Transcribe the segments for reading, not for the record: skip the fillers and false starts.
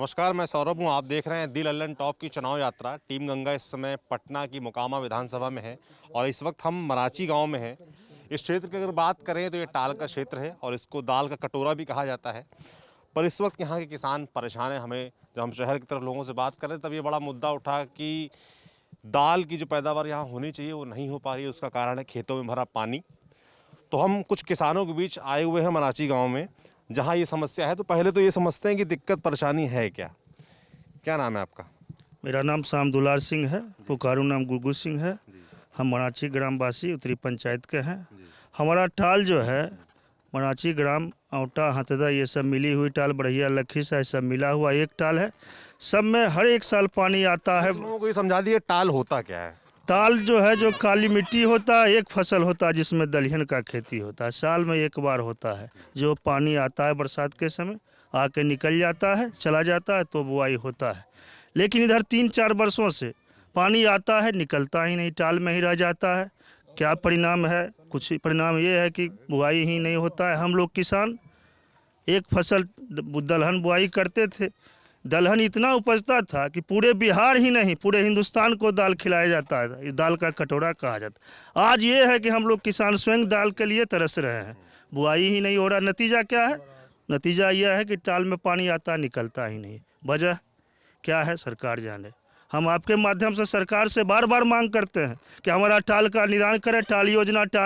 नमस्कार, मैं सौरभ हूँ। आप देख रहे हैं दी लल्लन टॉप की चुनाव यात्रा। टीम गंगा इस समय पटना की मोकामा विधानसभा में है और इस वक्त हम मराची गांव में हैं। इस क्षेत्र की अगर बात करें तो ये टाल का क्षेत्र है और इसको दाल का कटोरा भी कहा जाता है। पर इस वक्त यहाँ के किसान परेशान हैं। हमें जब हम शहर की तरफ लोगों से बात करें तब ये बड़ा मुद्दा उठा कि दाल की जो पैदावार यहाँ होनी चाहिए वो नहीं हो पा रही है। उसका कारण है खेतों में भरा पानी। तो हम कुछ किसानों के बीच आए हुए हैं मराची गांव में, जहां ये समस्या है। तो पहले तो ये समझते हैं कि दिक्कत परेशानी है क्या। क्या नाम है आपका? मेरा नाम शाम दुलार सिंह है, पुकारू नाम गुरगु सिंह है। हम मराची ग्रामवासी उत्तरी पंचायत के हैं। हमारा टाल जो है मराची ग्राम औटा हथदा ये सब मिली हुई टाल, बढ़िया लखीसा सब मिला हुआ एक टाल है। सब में हर एक साल पानी आता है। लोगों को ये समझा दिए टाल होता क्या है। ताल जो है जो काली मिट्टी होता है, एक फसल होता है जिसमें दलहन का खेती होता है, साल में एक बार होता है। जो पानी आता है बरसात के समय आके निकल जाता है, चला जाता है, तो बुआई होता है। लेकिन इधर 3-4 वर्षों से पानी आता है, निकलता ही नहीं, टाल में ही रह जाता है। क्या परिणाम है? कुछ परिणाम ये है कि बुआई ही नहीं होता है। हम लोग किसान एक फसल दलहन बुआई करते थे। दलहन इतना उपजता था कि पूरे बिहार ही नहीं पूरे हिंदुस्तान को दाल खिलाया जाता है। ये दाल का कटोरा कहा जाता। आज ये है कि हम लोग किसान स्वयं दाल के लिए तरस रहे हैं। बुआई ही नहीं हो रहा। नतीजा क्या है? नतीजा यह है कि टाल में पानी आता निकलता ही नहीं। वजह क्या है? सरकार जाने। हम आपके माध्यम से सरकार से बार बार मांग करते हैं कि हमारा टाल का निदान करें। टाल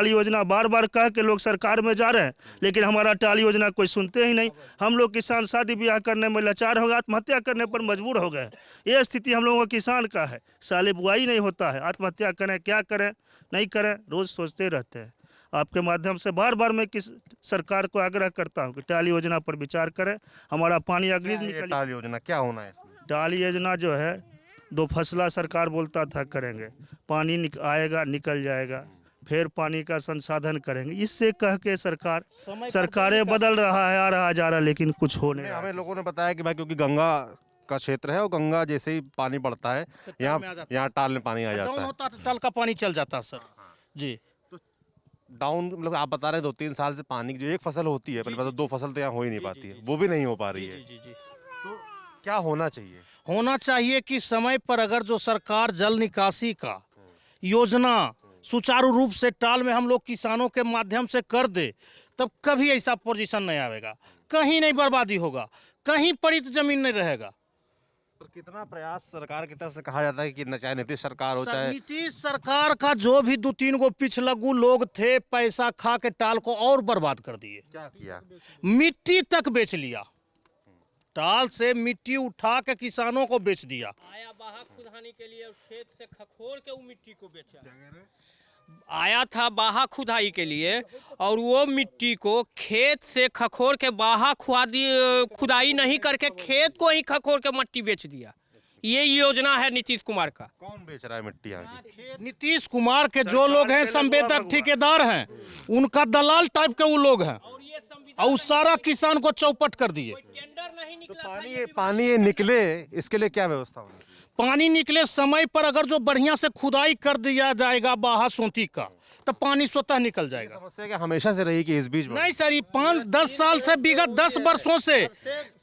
योजना बार बार कह के लोग सरकार में जा रहे हैं, लेकिन हमारा टाल योजना कोई सुनते ही नहीं। हम लोग किसान शादी ब्याह करने में लाचार हो गए, आत्महत्या करने पर मजबूर हो गए। ये स्थिति हम लोगों का किसान का है। साले बुआई नहीं होता है, आत्महत्या करें, क्या करें नहीं करें, रोज़ सोचते रहते हैं। आपके माध्यम से बार बार मैं किस सरकार को आग्रह करता हूँ कि टाल योजना पर विचार करें। हमारा पानी अग्रिम निकल। टाल योजना क्या होना है? टाल योजना जो है 2 फसला सरकार बोलता था करेंगे, पानी आएगा निकल जाएगा, फिर पानी का संसाधन करेंगे। इससे कह के सरकारें बदल रहा है, आ रहा जा रहा, लेकिन कुछ हो नहीं। हमें लोगों ने बताया कि भाई क्योंकि गंगा का क्षेत्र है और गंगा जैसे ही पानी बढ़ता है यहाँ टाल में पानी आ जाता है। होता तो टाल का पानी चल जाता सर जी। डाउन मतलब आप बता रहे हैं 2-3 साल से पानी की जो एक फसल होती है, पहले तो 2 फसल तो यहाँ हो ही नहीं पाती है, वो भी नहीं हो पा रही है। तो क्या होना चाहिए? होना चाहिए कि समय पर अगर जो सरकार जल निकासी का योजना सुचारू रूप से टाल में हम लोग किसानों के माध्यम से कर दे, तब कभी ऐसा पोजीशन नहीं आएगा, कहीं नहीं बर्बादी होगा, कहीं पड़ित जमीन नहीं रहेगा। तो कितना प्रयास सरकार की तरफ से कहा जाता है कि न चाहे नीतीश सरकार हो चाहे नीतीश सरकार का जो भी 2-3 गो पिछलग्गू लोग थे, पैसा खा के टाल को और बर्बाद कर दिए। क्या किया? मिट्टी तक बेच लिया। टाल से मिट्टी उठा के किसानों को बेच दिया। आया बाहा खुदानी के लिए खेत से खखोर के वो मिट्टी को बेचा। आया था बाहा खुदाई के लिए और वो मिट्टी को खेत से खखोर के बाहा खुदाई नहीं करके खेत को ही खखोर के मिट्टी बेच दिया। ये योजना है नीतीश कुमार का। कौन बेच रहा है मिट्टी यहाँ की? नीतीश कुमार के जो लोग हैं संवेदक ठेकेदार हैं, उनका दलाल टाइप के वो लोग हैं, और सारा किसान को चौपट कर दिए। तो पानी ये निकले, इसके लिए क्या व्यवस्था होगी? पानी निकले समय पर अगर जो बढ़िया से खुदाई कर दिया जाएगा बाहा सोंती का, तो पानी स्वतः निकल जाएगा। समस्या क्या हमेशा से रही कि इस बीच नहीं सर, ये 5-10 साल से, विगत 10 वर्षों से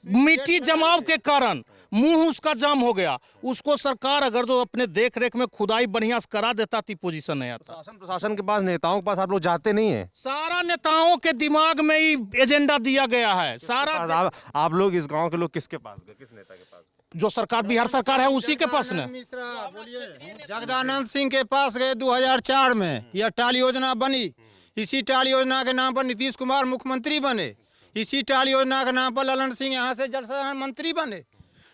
मिट्टी जमाव के कारण मुंह उसका जाम हो गया। उसको सरकार अगर जो अपने देख रेख में खुदाई बढ़िया से करा देता तो पोजीशन नहीं आता। प्रशासन के पास, नेताओं के पास आप लोग जाते नहीं है? सारा नेताओं के दिमाग में ही एजेंडा दिया गया है। सारा आप लोग इस गांव के लोग किसके पास गए? किस नेता के पास? जो सरकार बिहार सरकार है उसी के पास न। जगदानंद सिंह के पास गए 2004 में। यह टाल योजना बनी। इसी टाल योजना के नाम पर नीतीश कुमार मुख्यमंत्री बने। इसी टाल योजना के नाम पर ललन सिंह यहाँ से जल संसाधन मंत्री बने।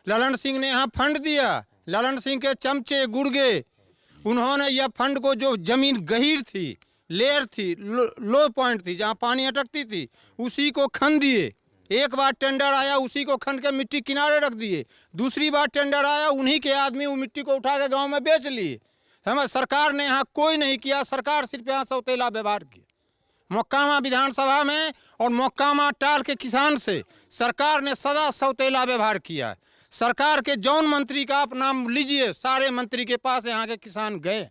ललन सिंह ने यहाँ फंड दिया। ललन सिंह के चमचे गुर्गे, उन्होंने यह फंड को, जो जमीन गहीर थी, लेयर थी, लो पॉइंट थी, जहाँ पानी अटकती थी, उसी को खन दिए। एक बार टेंडर आया, उसी को खन के मिट्टी किनारे रख दिए। दूसरी बार टेंडर आया, उन्हीं के आदमी वो मिट्टी को उठा के गाँव में बेच लिए। हमें सरकार ने यहाँ कोई नहीं किया। सरकार सिर्फ यहाँ सौतेला व्यवहार किया। मोकामा विधानसभा में और मोकामा टाल के किसान से सरकार ने सदा सौतेला व्यवहार किया है। सरकार के जौन मंत्री का आप नाम लीजिए, सारे मंत्री के पास यहाँ के किसान गए।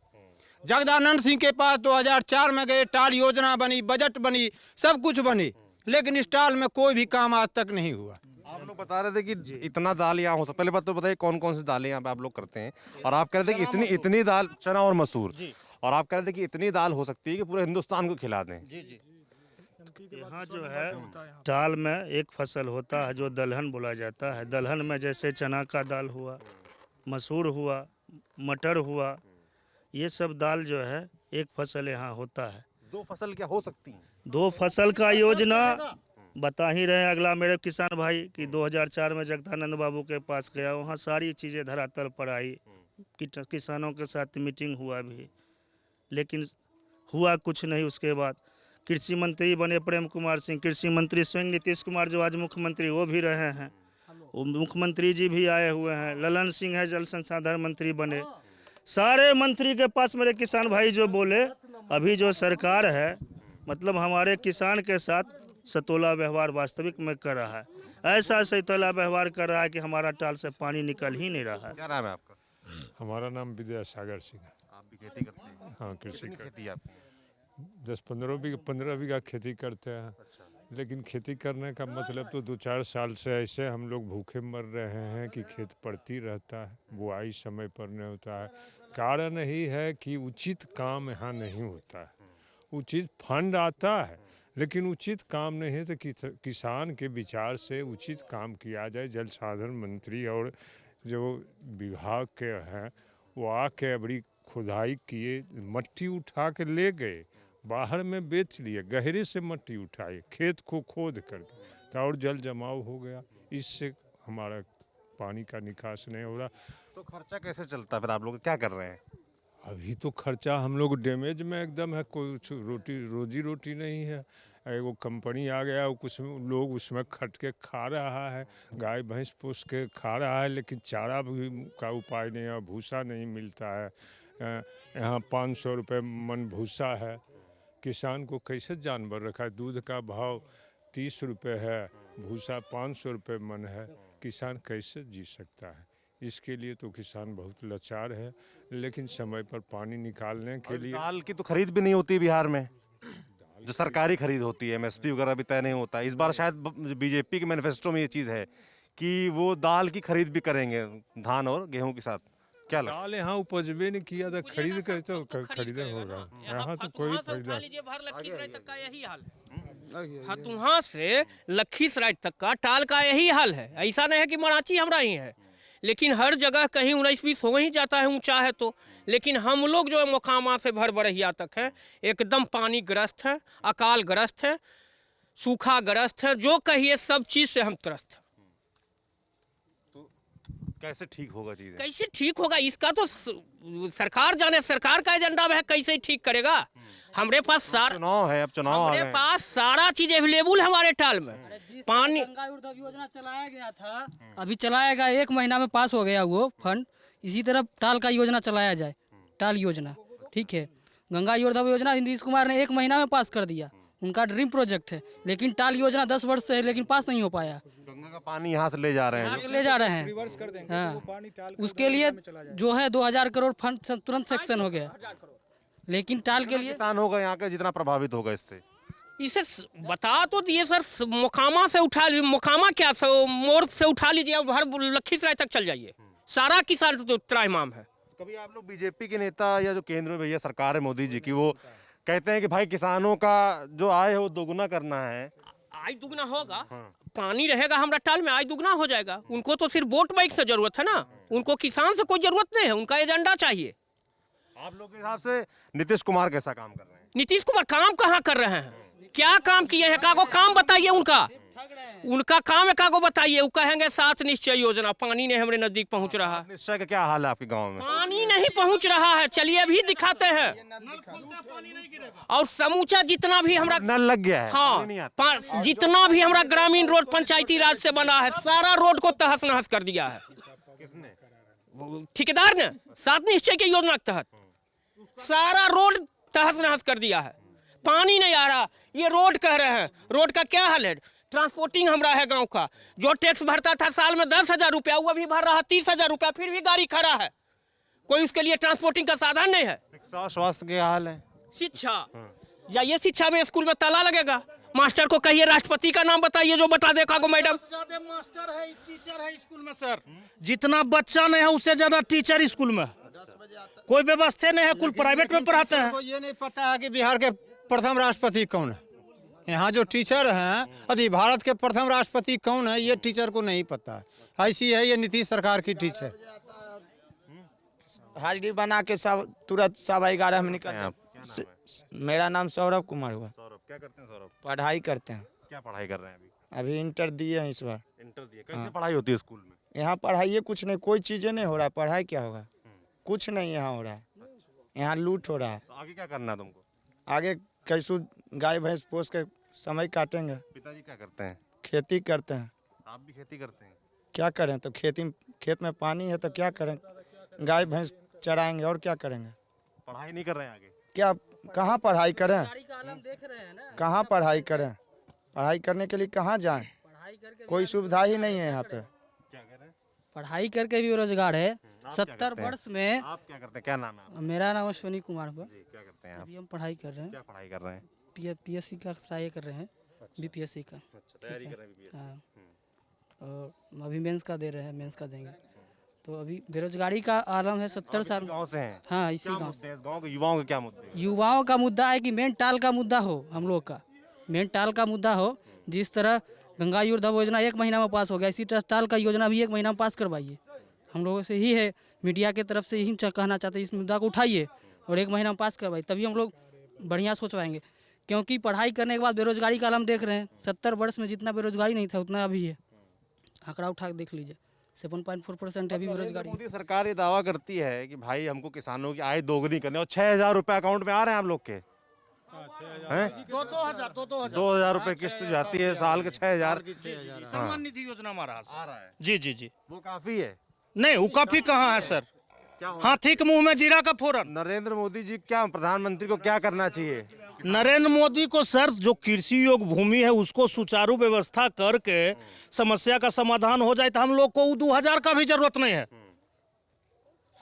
जगदानंद सिंह के पास 2004 में गए, टाल योजना बनी, बजट बनी, सब कुछ बनी, लेकिन इस टाल में कोई भी काम आज तक नहीं हुआ। आप लोग बता रहे थे कि इतना दाल यहाँ हो सकता है, पहले बात तो बताइए कौन कौन सी दालें यहाँ पे आप लोग करते हैं, और आप कह रहे थे कि इतनी इतनी दाल, चना और मसूर, और आप कह रहे थे कि इतनी दाल हो सकती है कि पूरे हिंदुस्तान को खिला दें। जी जी। यहाँ जो है दाल में एक फसल होता है जो दलहन बोला जाता है। दलहन में जैसे चना का दाल हुआ, मसूर हुआ, मटर हुआ, ये सब दाल जो है एक फसल यहाँ होता है। 2 फसल क्या हो सकती है? 2 फसल का योजना बता ही रहे हैं। अगला मेरे किसान भाई कि 2004 में जगदानंद बाबू के पास गया, वहाँ सारी चीज़ें धरातल पर आई, किसानों के साथ मीटिंग हुआ भी, लेकिन हुआ कुछ नहीं। उसके बाद कृषि मंत्री बने प्रेम कुमार सिंह, कृषि मंत्री स्वयं नीतीश कुमार जो आज मुख्यमंत्री वो भी रहे हैं, वो मुख्यमंत्री जी भी आए हुए हैं। ललन सिंह है जल संसाधन मंत्री बने। सारे मंत्री के पास मेरे किसान भाई जो बोले, अभी जो सरकार है मतलब हमारे किसान के साथ सतोला व्यवहार वास्तविक में कर रहा है। ऐसा सतोला व्यवहार कर रहा है कि हमारा टाल से पानी निकल ही नहीं रहा है। क्या नाम है आपका? हमारा नाम विद्यासागर सिंह है। आप भी खेती करते हैं? हाँ, कृषि कितनी कर खेती है आपकी? 15 बीघा खेती करते हैं। लेकिन खेती करने का मतलब तो 2-4 साल से ऐसे हम लोग भूखे मर रहे हैं कि खेत पड़ती रहता है, बुआई समय पर नहीं होता है। कारण यही है कि उचित काम यहाँ नहीं होता है। उचित फंड आता है लेकिन उचित काम नहीं है, तो किसान के विचार से उचित काम किया जाए। जल साधन मंत्री और जो विभाग के हैं वो आके बड़ी खुदाई किए, मट्टी उठा के ले गए, बाहर में बेच लिए, गहरे से मट्टी उठाए, खेत को खोद करके, तो और जल जमाव हो गया। इससे हमारा पानी का निकास नहीं हो रहा। तो खर्चा कैसे चलता है फिर? आप लोग क्या कर रहे हैं? अभी तो खर्चा हम लोग डैमेज में एकदम है, कुछ रोजी रोटी नहीं है। वो कंपनी आ गया, कुछ लोग उसमें खट के खा रहा है, गाय भैंस पोस के खा रहा है, लेकिन चारा भी का उपाय नहीं है, भूसा नहीं मिलता है। यहाँ 500 रुपये मन भूसा है। किसान को कैसे जानवर रखा है? दूध का भाव 30 रुपये है, भूसा 500 रुपये मन है, किसान कैसे जी सकता है? इसके लिए तो किसान बहुत लाचार है। लेकिन समय पर पानी निकालने के लिए दाल की तो खरीद भी नहीं होती बिहार में, जो सरकारी खरीद होती है, एमएसपी वगैरह भी तय नहीं होता। इस बार शायद बीजेपी के मैनिफेस्टो में ये चीज़ है कि वो दाल की खरीद भी करेंगे धान और गेहूं के साथ। क्या लगता है? दाल यहाँ उपजबे नहीं किया था, खरीद कर तो खरीदे होगा। यहाँ तो कोई फायदा। लखीसराय तक का यही हाल है। फतुहा से लखीसराय तक का टाल का यही हाल है। ऐसा नहीं है कि मराची हमरा ही है, लेकिन हर जगह कहीं 19-20 हो ही जाता है ऊंचा है तो। लेकिन हम लोग जो मोकामा से भर बरहिया तक है एकदम पानी ग्रस्त है, अकाल ग्रस्त है, सूखा ग्रस्त है, जो कहिए सब चीज़ से हम त्रस्त हैं। कैसे ठीक होगा चीज़ें? कैसे ठीक होगा इसका तो सरकार जाने, सरकार का एजेंडा है कैसे ठीक करेगा। हमारे पास सारा चुनाव है, अब चुनाव आ हमारे गए। पास सारा चीज अवेलेबल है हमारे टाल में। पानी गंगा उर्धव योजना चलाया गया था, अभी चलाया गया, 1 महीना में पास हो गया वो फंड। इसी तरह टाल का योजना चलाया जाए, टाल योजना ठीक है। गंगा उर्धव योजना नीतीश कुमार ने 1 महीना में पास कर दिया, उनका ड्रीम प्रोजेक्ट है। लेकिन टाल योजना 10 वर्ष से है लेकिन पास नहीं हो पाया। गंगा का पानी यहाँ से ले जा रहे हैं। ले जा रहे हैं हाँ। उसके लिए जो है 2000 करोड़ फंड तुरंत सेक्शन हो गया, लेकिन टाल के लिए किसान होगा यहाँ का जितना प्रभावित होगा इससे। इसे बता तो दिए सर, मोकामा से उठा लीजिए, मोकामा क्या मोड़ से उठा लीजिए और हर लखीसराय तक चल जाइए, सारा किसान तो त्राहिमाम है। कभी आप लोग बीजेपी के नेता या जो केंद्र में भैया सरकार है मोदी जी की, वो कहते हैं कि भाई किसानों का जो आय है वो दोगुना करना है। आय दुगना होगा, पानी रहेगा हमारा टाल में, आय दुगना हो जाएगा। उनको तो सिर्फ वोट बैंक से जरूरत है ना, उनको किसान से कोई जरूरत नहीं है, उनका एजेंडा चाहिए। आप लोग के हिसाब से नीतीश कुमार कैसा काम कर रहे हैं? नीतीश कुमार काम कहाँ कर रहे हैं? क्या काम किए हैं? कागो काम बताइए उनका, उनका काम है कागो बताइए। वो कहेंगे 7 निश्चय योजना, पानी नहीं हमारे नजदीक पहुंच रहा है। निश्चय का क्या हाल है आपके गांव में? पानी नहीं पहुंच रहा है, चलिए अभी दिखाते हैं। और समूचा जितना भी हमरा नल लग गया है, पानी नहीं आता। हाँ, जितना भी हमरा ग्रामीण रोड पंचायती राज से बना है, सारा रोड को तहस नहस कर दिया है। किसने? ठेकेदार ने 7 निश्चय की योजना के तहत सारा रोड तहस नहस कर दिया है। पानी नहीं आ रहा, ये रोड कह रहे हैं। रोड का क्या हाल है? ट्रांसपोर्टिंग हमरा है गांव का, जो टैक्स भरता था साल में 10,000 रुपया, वो अभी भर रहा है 30,000 रुपया, फिर भी गाड़ी खड़ा है, कोई उसके लिए ट्रांसपोर्टिंग का साधन नहीं है। शिक्षा और स्वास्थ्य के हाल है। शिक्षा जाइए, शिक्षा में स्कूल में ताला लगेगा, मास्टर को कहिए राष्ट्रपति का नाम बताइए जो बता दे कागो मैडम। ज्यादा मास्टर है, टीचर है स्कूल में सर। जितना बच्चा नहीं है उससे ज्यादा टीचर स्कूल में। कोई व्यवस्था नहीं है, कुल प्राइवेट में पढ़ाते हैं। ये नहीं पता है कि बिहार के प्रथम राष्ट्रपति कौन है। यहाँ जो टीचर हैं, यदि भारत के प्रथम राष्ट्रपति कौन है ये टीचर को नहीं पता है। ऐसी है ये नीतीश सरकार की टीचर। हाजिरी बना के सब तुरंत 11:15 में निकल। मेरा नाम सौरभ कुमार हुआ। सौरभ क्या करते हैं? सौरभ पढ़ाई करते हैं। क्या पढ़ाई कर रहे हैं अभी? अभी इंटर दिए हैं इस बार। इंटर दिए। कैसे पढ़ाई होती है स्कूल में? यहाँ पढ़ाई कुछ नहीं, कोई चीज़ें नहीं हो रहा है। पढ़ाई क्या होगा, कुछ नहीं यहाँ हो रहा है। यहाँ लूट हो रहा है। तो आगे क्या करना है तुमको? आगे कैसू गाय भैंस पोस के समय काटेंगे। पिताजी क्या करते हैं? खेती करते हैं। आप भी खेती करते हैं? क्या करें, तो खेत में पानी है तो क्या करें, गाय भैंस चराएंगे और क्या करेंगे। पढ़ाई नहीं कर रहे हैं आगे? क्या कहाँ पढ़ाई करें, गाड़ी का आलम देख रहे हैं ना, कहाँ पढ़ाई करें, पढ़ाई करने के लिए कहाँ जाएं, पढ़ाई करके कोई सुविधा ही नहीं है यहाँ पे। क्या कह रहे हैं? पढ़ाई करके भी बेरोजगार है। आप 70 क्या करते हैं? वर्ष में। आप क्या करते हैं? क्या नाम है आपका? मेरा नाम अश्विनी कुमार हुआ। जी, क्या करते हैं आप? अभी हम पढ़ाई कर रहे हैं, क्या पढ़ाई कर रहे हैं? पीएससी का ट्राई कर रहे हैं, बीपीएससी का। अच्छा, तैयारी कर रहे हैं BBS? हाँ, और अभी मेंस का दे रहे हैं, मेंस का देंगे। तो अभी बेरोजगारी का आलम है 70 साल। गाँव से हैं? हाँ, इसी क्या गाँव मुद्दे हैं? इस गाँव के युवाओं के क्या मुद्दे हैं? युवाओं का मुद्दा है कि मेन टाल का मुद्दा हो, हम लोग का मेन टाल का मुद्दा हो। जिस तरह गंगा योजना योजना 1 महीना में पास हो गया, इसी तरह टाल का योजना भी 1 महीना में पास करवाइए। हम लोगों से ही है, मीडिया की तरफ से यही कहना चाहते हैं, इस मुद्दा को उठाइए और 1 महीना में पास करवाइए, तभी हम लोग बढ़िया सोच पाएंगे। क्योंकि पढ़ाई करने के बाद बेरोजगारी का आलम देख रहे हैं। 70 वर्ष में जितना बेरोजगारी नहीं था उतना अभी है। आंकड़ा उठा के देख लीजिए, 7.4% अभी बेरोजगारी। मोदी सरकार ये दावा करती है कि भाई हमको किसानों की आय दोगुनी करने, और 6,000 रुपए अकाउंट में आ रहे हैं आप लोग के। हैं? 2,000 रुपए किस्त जाती है साल के 6,000। सम्मान निधि योजना महाराज आ रहा है, जी जी जी। वो काफी है। नहीं, वो काफी कहाँ है सर, हाथी के मुंह में जीरा का फोरन। नरेंद्र मोदी जी क्या, प्रधानमंत्री को क्या करना चाहिए? नरेंद्र मोदी को सर जो कृषि योग्य भूमि है उसको सुचारू व्यवस्था करके समस्या का समाधान हो जाए तो हम लोग को 2,000 का भी जरूरत नहीं है।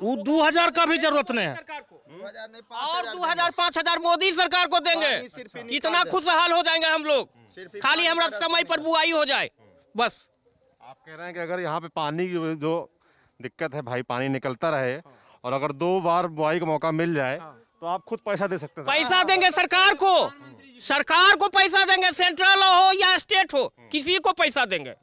वो 2,000 का भी जरूरत नहीं है। और 2,000 5,000 मोदी सरकार को देंगे, इतना खुशहाल हो जाएंगे हम लोग। खाली हमारा समय पर बुआई हो जाए बस। आप कह रहे हैं कि अगर यहाँ पे पानी की जो दिक्कत है भाई, पानी निकलता रहे और अगर 2 बार बुआई का मौका मिल जाए तो आप खुद पैसा दे सकते हैं। पैसा देंगे सरकार को पैसा देंगे, सेंट्रल हो या स्टेट हो, किसी को पैसा देंगे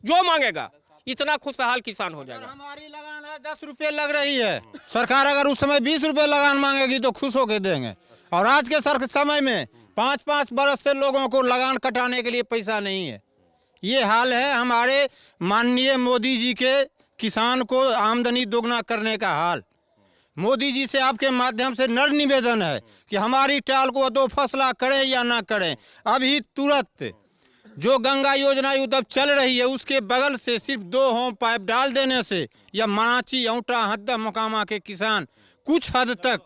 जो मांगेगा। इतना खुशहाल किसान हो जाएगा। हमारी लगान है 10 रुपये लग रही है, सरकार अगर उस समय 20 रुपये लगान मांगेगी तो खुश होके देंगे। और आज के समय में 5-5 बरस से लोगों को लगान कटाने के लिए पैसा नहीं है। ये हाल है हमारे माननीय मोदी जी के किसान को आमदनी दोगुना करने का हाल। मोदी जी से आपके माध्यम से नर निवेदन है कि हमारी टाल को दो फसला करें या ना करें। अभी तुरंत जो गंगा योजना युद्ध चल रही है उसके बगल से सिर्फ 2 होम पाइप डाल देने से या मराची, औंटा, हद्दा, मोकामा के किसान कुछ हद तक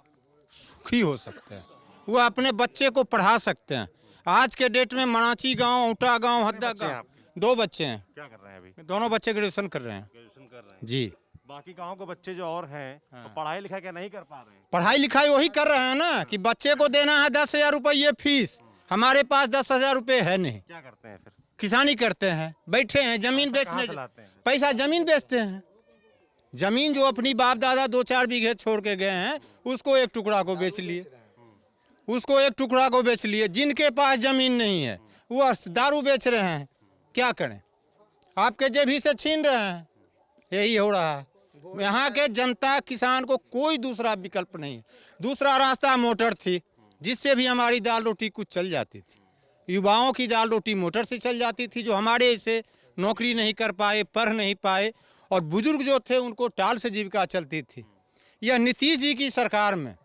सुखी हो सकते हैं। वो अपने बच्चे को पढ़ा सकते हैं। आज के डेट में मराची गांव, औंटा गांव, हद्दा गांव, 2 बच्चे हैं। क्या कर रहे हैं अभी? दोनों बच्चे ग्रेजुएशन कर रहे हैं। ग्रेजुएशन कर रहे हैं जी। बाकी गांव के बच्चे जो और हैं तो पढ़ाई लिखाई क्या नहीं कर पा रहे हैं? पढ़ाई लिखाई वही कर रहे हैं ना कि बच्चे को देना है 10,000 रुपये फीस। हमारे पास 10,000 रुपये है नहीं। क्या करते हैं फिर? किसानी करते हैं, बैठे हैं, जमीन बेचने चलाते हैं? पैसा जमीन बेचते हैं। जमीन जो अपनी बाप दादा 2-4 बीघे छोड़ के गए हैं उसको एक टुकड़ा को बेच लिए। जिनके पास जमीन नहीं है वो दारू बेच रहे हैं। क्या करें, आपके जेबी से छीन रहे हैं। यही हो रहा है। यहाँ के जनता किसान को कोई दूसरा विकल्प नहीं है। दूसरा रास्ता मोटर थी जिससे भी हमारी दाल रोटी कुछ चल जाती थी। युवाओं की दाल रोटी मोटर से चल जाती थी जो हमारे ऐसे नौकरी नहीं कर पाए, पढ़ नहीं पाए, और बुजुर्ग जो थे उनको टाल से जीविका चलती थी। यह नीतीश जी की सरकार में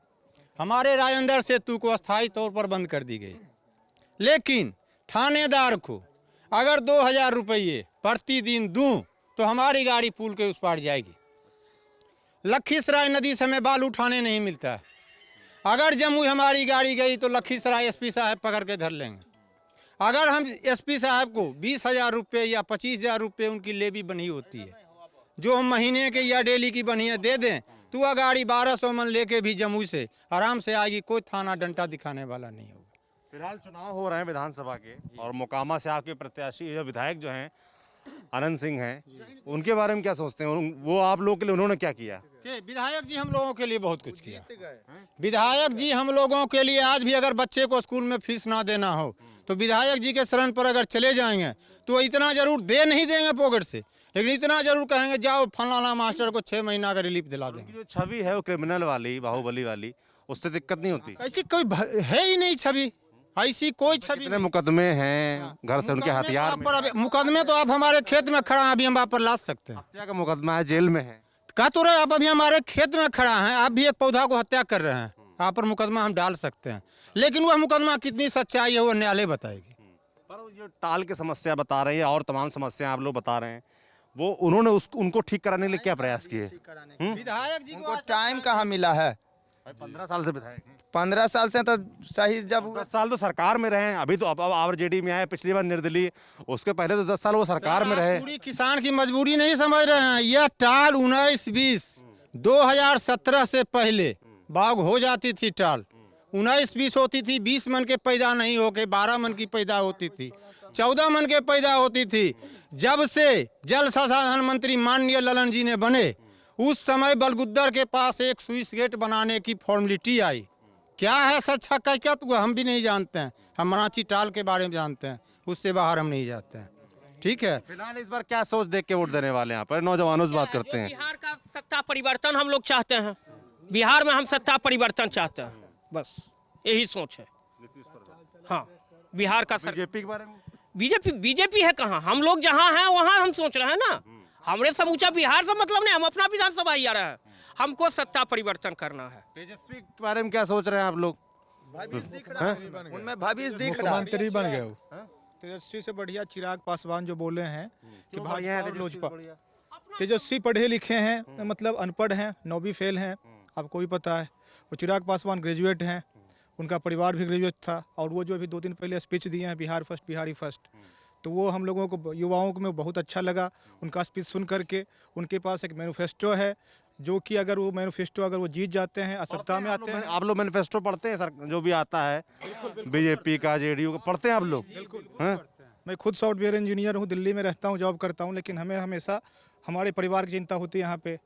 हमारे राजेंद्र सेतु को अस्थायी तौर पर बंद कर दी गई। लेकिन थानेदार को अगर 2,000 रुपये प्रतिदिन दूं तो हमारी गाड़ी पुल के उस पार जाएगी। लखीसराय नदी से हमें बालू उठाने नहीं मिलता है। अगर जमुई हमारी गाड़ी गई तो लखीसराय एसपी साहब पकड़ के धर लेंगे। अगर हम एसपी साहब को 20,000 रुपये या 25,000 रुपये उनकी लेवी बनी होती है, जो हम महीने के या डेली की बनिया दे दें तो वह गाड़ी 1,200 मन लेके भी जमुई से आराम से आएगी। कोई थाना डंटा दिखाने वाला नहीं होगा। फिलहाल चुनाव हो रहे हैं विधानसभा के और मोकामा से आपके प्रत्याशी जो विधायक जो हैं आनंद सिंह हैं, उनके बारे में क्या सोचते हैं? वो आप लोगों के लिए उन्होंने क्या किया? कि विधायक जी हम लोगों के लिए बहुत कुछ किया। विधायक जी हम लोगों के लिए आज भी अगर बच्चे को स्कूल में फीस ना देना हो तो विधायक जी के शरण पर अगर चले जाएंगे तो इतना जरूर दे नहीं देंगे पॉकेट से, लेकिन इतना जरूर कहेंगे जाओ फलाना मास्टर को 6 महीना का रिलीफ दिला देंगे। जो छवि है वो क्रिमिनल वाली, बाहुबली वाली, उससे दिक्कत नहीं होती? ऐसी कोई है ही नहीं छवि, ऐसी कोई छवि कितने मुकदमे हैं घर से उनके हथियार में? मुकदमे तो आप हमारे खेत में खड़ा हैं, अभी हम आप पर लाद सकते हैं। हत्या का मुकदमा है, जेल में है। कह तो रहे आप अभी हमारे खेत में खड़ा हैं, आप भी एक पौधा को हत्या कर रहे हैं, आप पर मुकदमा हम डाल सकते हैं, लेकिन वह मुकदमा कितनी सच्चाई है वो न्यायालय बताएगी। पर वो जो टाल की समस्या बता रहे हैं और तमाम समस्याएं आप लोग बता रहे हैं, वो उन्होंने उनको ठीक कराने के लिए क्या प्रयास किए? विधायक जी उनको टाइम कहाँ मिला है? 15 साल से विधायक हैं। 15 साल से तो सही जब 10 साल तो सरकार में रहे हैं, अभी तो अब आरजेडी में आए, पिछली बार निर्दलीय, उसके पहले तो 10 साल वो सरकार में रहे। पूरी किसान की मजबूरी नहीं समझ रहे हैं। यह टाल 19-20 2017 से पहले बाग हो जाती थी, टाल 19-20 होती थी, 20 मन के पैदा नहीं होके 12 मन की पैदा होती थी, 14 मन के पैदा होती थी। जब से जल संसाधन मंत्री माननीय ललन जी ने बने, उस समय बलगुद्दर के पास एक स्विच गेट बनाने की फॉर्मेलिटी आई। क्या है सच हकीकत वो हम भी नहीं जानते हैं, हम मराची टाल के बारे में जानते हैं, उससे बाहर हम नहीं जाते हैं। ठीक है, फिलहाल इस बार क्या सोच देख के वोट देने वाले हैं? यहाँ पर नौजवानों से बात करते हैं। बिहार का सत्ता परिवर्तन हम लोग चाहते हैं, बिहार में हम सत्ता परिवर्तन चाहते हैं, बस यही सोच है। हाँ, बिहार का बीजेपी के बारे में? बीजेपी है कहाँ? हम लोग जहाँ हैं वहाँ हम सोच रहे हैं ना, हमरे समूचा बिहार से मतलब नहीं, हम अपना विधानसभा ही आ रहे हैं, हमको सत्ता परिवर्तन करना है। तेजस्वी के बारे में क्या सोच रहे हैं आप लोग? उनमें भविष्य दिख रहा है। मुख्यमंत्री बन गए वो। तेजस्वी से बढ़िया चिराग पासवान जो बोले हैं कि भाजपा और लोजपा। तेजस्वी पढ़े लिखे हैं, मतलब अनपढ़ हैं, 9वीं फेल हैं, आपको भी पता है, और चिराग पासवान ग्रेजुएट हैं, उनका परिवार भी ग्रेजुएट था, और वो जो अभी 2 दिन पहले स्पीच दिए हैं बिहार फर्स्ट बिहारी फर्स्ट, तो वो हम लोगों को युवाओं को में बहुत अच्छा लगा उनका स्पीच सुन करके। उनके पास एक मैनिफेस्टो है जो कि अगर वो मैनिफेस्टो अगर वो जीत जाते हैं, सत्ता में आते हैं। आप लोग मैनिफेस्टो पढ़ते हैं सर? जो भी आता है बीजेपी का, जेडीयू का, पढ़ते हैं आप लोग? हाँ? मैं खुद सॉफ्टवेयर इंजीनियर हूँ, दिल्ली में रहता हूँ, जॉब करता हूँ, लेकिन हमें हमेशा हमारे परिवार की चिंता होती है यहाँ पे,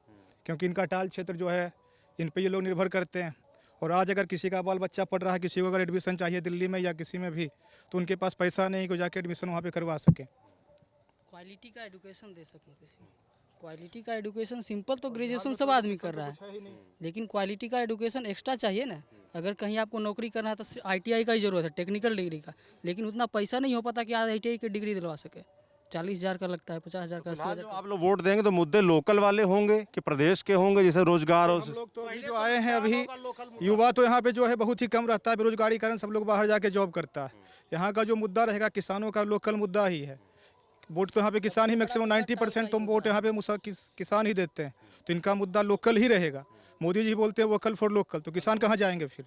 क्योंकि इनका टाल क्षेत्र जो है इन पे ये लोग निर्भर करते हैं। और आज अगर किसी का बाल बच्चा पढ़ रहा है, किसी को अगर एडमिशन चाहिए दिल्ली में या किसी में भी, तो उनके पास पैसा नहीं कि जाके एडमिशन वहाँ पे करवा सके। क्वालिटी का एजुकेशन दे सकें किसी को। क्वालिटी का एजुकेशन सिंपल तो ग्रेजुएशन सब आदमी कर रहा है, लेकिन क्वालिटी का एजुकेशन एक्स्ट्रा चाहिए ना। अगर कहीं आपको नौकरी करना है तो ITI का ही ज़रूरत है, टेक्निकल डिग्री का, लेकिन उतना पैसा नहीं हो पाता कि आज ITI की डिग्री दिलवा सके। 40,000 का लगता है, 50,000 का, 80,000 जो का। आप लोग वोट देंगे तो मुद्दे लोकल वाले होंगे कि प्रदेश के होंगे, जैसे रोजगार हो? हम लोग तो अभी जो आए हैं, अभी युवा तो यहाँ पे जो है बहुत ही कम रहता है, बेरोजगारी कारण सब लोग बाहर जाके जॉब करता है। यहाँ का जो मुद्दा रहेगा किसानों का, लोकल मुद्दा ही है। वोट तो यहाँ पे किसान ही मैक्सिमम 90% तो वोट यहाँ पे किसान ही देते हैं, तो इनका मुद्दा लोकल ही रहेगा। मोदी जी बोलते हैं वोकल फॉर लोकल, तो किसान कहाँ जाएंगे फिर?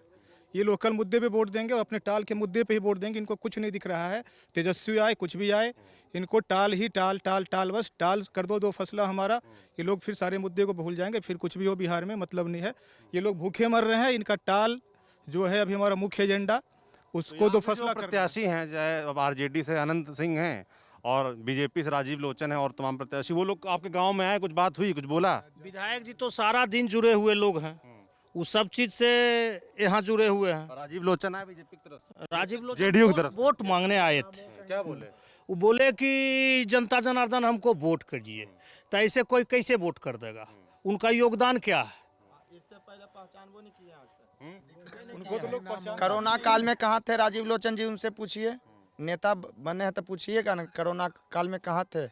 ये लोकल मुद्दे पे वोट देंगे और अपने टाल के मुद्दे पे ही वोट देंगे। इनको कुछ नहीं दिख रहा है, तेजस्वी आए कुछ भी आए, इनको टाल ही टाल टाल टाल, बस टाल कर दो 2 फसला हमारा, ये लोग फिर सारे मुद्दे को भूल जाएंगे, फिर कुछ भी हो बिहार में मतलब नहीं है। ये लोग भूखे मर रहे हैं, इनका टाल जो है अभी हमारा मुख्य एजेंडा, उसको 2 फसला कर। प्रत्याशी हैं, चाहे आरजेडी से अनंत सिंह हैं और बीजेपी से राजीव लोचन है और तमाम प्रत्याशी, वो लोग आपके गाँव में आए, कुछ बात हुई, कुछ बोला? विधायक जी तो सारा दिन जुड़े हुए लोग हैं, वो सब चीज से यहाँ जुड़े हुए हैं। राजीव लोचन आए बीजेपी की तरफ से, राजीव लोग जेडीयू की तरफ वोट मांगने आए थे। क्या बोले? वो बोले कि जनता जनार्दन हमको वोट करिए, तो ऐसे कोई कैसे वोट कर देगा? उनका योगदान क्या है? कोरोना काल में कहाँ थे राजीव लोचन जी? उनसे पूछिए, नेता बने हैं तो पूछिएगा ना, कोरोना काल में कहाँ थे?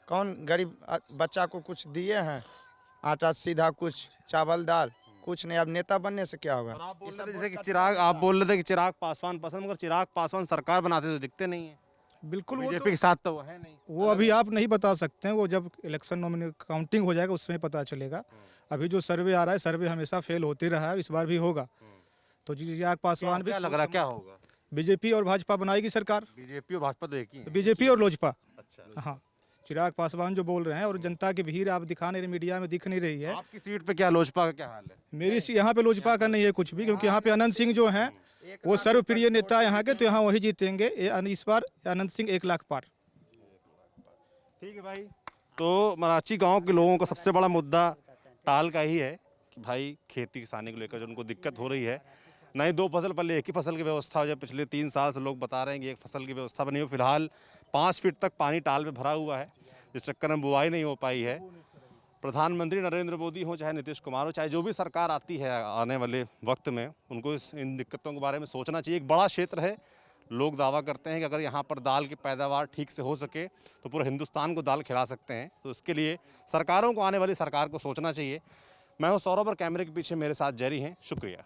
कौन गरीब बच्चा को कुछ दिए हैं? आटा सीधा, कुछ चावल दाल, कुछ नहीं। अब नेता बनने से क्या होगा? आप बोल रहे थे जैसे कि चिराग, आप बोल रहे थे कि चिराग पासवान पसंद, मगर चिराग पासवान सरकार बनाते तो दिखते नहीं है। बिल्कुल, बीजेपी के साथ तो वो है नहीं। वो अभी आप नहीं बता सकते हैं, वो जब इलेक्शन नॉमिनेट काउंटिंग हो जाएगा उसमें पता चलेगा। अभी जो सर्वे आ रहा है, सर्वे हमेशा फेल होते रहा है, इस बार भी होगा। तो चिराग पासवान भी क्या लग रहा है क्या होगा? बीजेपी और भाजपा बनाएगी सरकार। बीजेपी और भाजपा तो एक ही है। बीजेपी और लोजपा। अच्छा, हाँ, चिराग पासवान जो बोल रहे हैं, और जनता की भीड़ आप दिखा नहीं रहे, मीडिया में दिख नहीं रही है। आपकी सीट पे क्या लोजपा का क्या हाल है? मेरी यहाँ पे लोजपा का नहीं है कुछ भी, क्योंकि यहाँ पे अनंत सिंह जो हैं वो सर्वप्रिय नेता यहाँ के, तो यहाँ वही जीतेंगे इस बार आनंद सिंह 1 लाख पार। ठीक है भाई। तो मराची गांव के लोगों का सबसे बड़ा मुद्दा टाल का ही है कि भाई खेती किसानी को लेकर जो उनको दिक्कत हो रही है, नहीं 2 फसल पहले एक ही फसल की व्यवस्था हो जाए। पिछले 3 साल से लोग बता रहे हैं कि एक फसल की व्यवस्था बनी हो। फिलहाल 5 फीट तक पानी टाल में भरा हुआ है, जिस चक्कर में बुआई नहीं हो पाई है। प्रधानमंत्री नरेंद्र मोदी हो चाहे नीतीश कुमार हो, चाहे जो भी सरकार आती है आने वाले वक्त में, उनको इन दिक्कतों के बारे में सोचना चाहिए। एक बड़ा क्षेत्र है, लोग दावा करते हैं कि अगर यहाँ पर दाल की पैदावार ठीक से हो सके तो पूरे हिंदुस्तान को दाल खिला सकते हैं। तो इसके लिए सरकारों को, आने वाली सरकार को सोचना चाहिए। मैं हूँ सौरभ और कैमरे के पीछे मेरे साथ जेरी हैं। शुक्रिया।